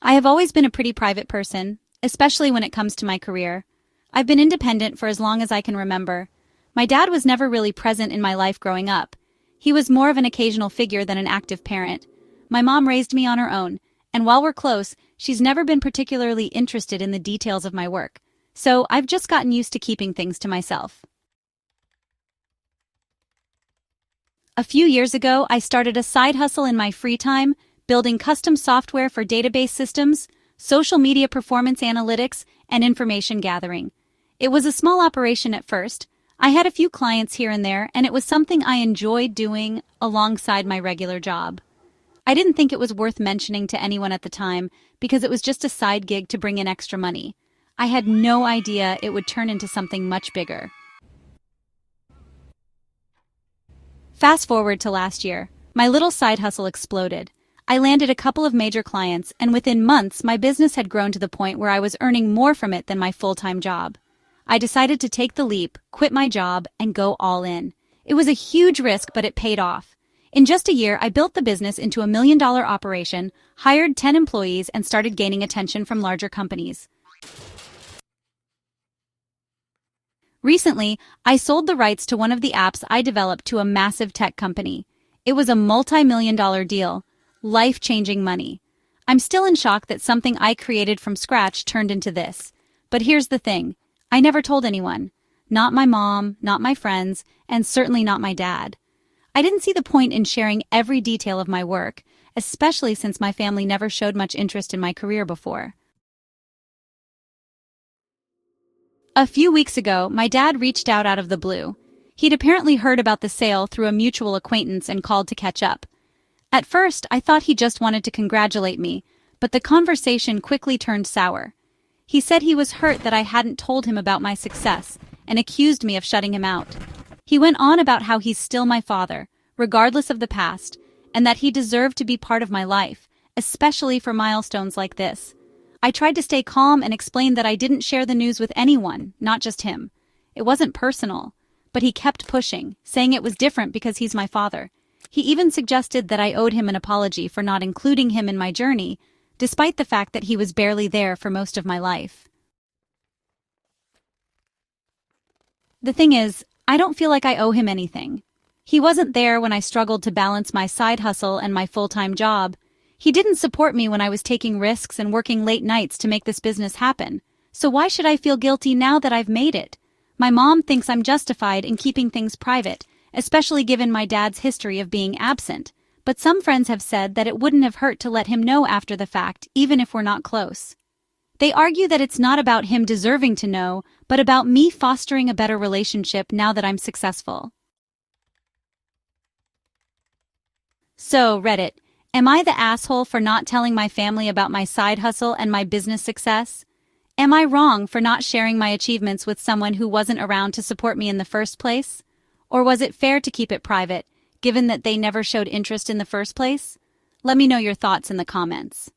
I have always been a pretty private person, especially when it comes to my career. I've been independent for as long as I can remember. My dad was never really present in my life growing up. He was more of an occasional figure than an active parent. My mom raised me on her own, and while we're close, she's never been particularly interested in the details of my work. So I've just gotten used to keeping things to myself. A few years ago, I started a side hustle in my free time, building custom software for database systems, social media performance analytics, and information gathering. It was a small operation at first. I had a few clients here and there, and it was something I enjoyed doing alongside my regular job. I didn't think it was worth mentioning to anyone at the time because it was just a side gig to bring in extra money. I had no idea it would turn into something much bigger. Fast forward to last year, my little side hustle exploded. I landed a couple of major clients, and within months, my business had grown to the point where I was earning more from it than my full-time job. I decided to take the leap, quit my job, and go all in. It was a huge risk, but it paid off. In just a year, I built the business into a $1 million operation, hired 10 employees, and started gaining attention from larger companies. Recently, I sold the rights to one of the apps I developed to a massive tech company. It was a multi-million-dollar deal, life-changing money. I'm still in shock that something I created from scratch turned into this. But here's the thing. I never told anyone. Not my mom, not my friends, and certainly not my dad. I didn't see the point in sharing every detail of my work, especially since my family never showed much interest in my career before. A few weeks ago, my dad reached out of the blue. He'd apparently heard about the sale through a mutual acquaintance and called to catch up. At first, I thought he just wanted to congratulate me, but the conversation quickly turned sour. He said he was hurt that I hadn't told him about my success and accused me of shutting him out. He went on about how he's still my father, regardless of the past, and that he deserved to be part of my life, especially for milestones like this. I tried to stay calm and explain that I didn't share the news with anyone, not just him. It wasn't personal, but he kept pushing, saying it was different because he's my father. He even suggested that I owed him an apology for not including him in my journey, despite the fact that he was barely there for most of my life. The thing is, I don't feel like I owe him anything. He wasn't there when I struggled to balance my side hustle and my full-time job. He didn't support me when I was taking risks and working late nights to make this business happen. So why should I feel guilty now that I've made it? My mom thinks I'm justified in keeping things private, especially given my dad's history of being absent. But some friends have said that it wouldn't have hurt to let him know after the fact, even if we're not close. They argue that it's not about him deserving to know, but about me fostering a better relationship now that I'm successful. So, Reddit, am I the asshole for not telling my family about my side hustle and my business success? Am I wrong for not sharing my achievements with someone who wasn't around to support me in the first place? Or was it fair to keep it private, given that they never showed interest in the first place? Let me know your thoughts in the comments.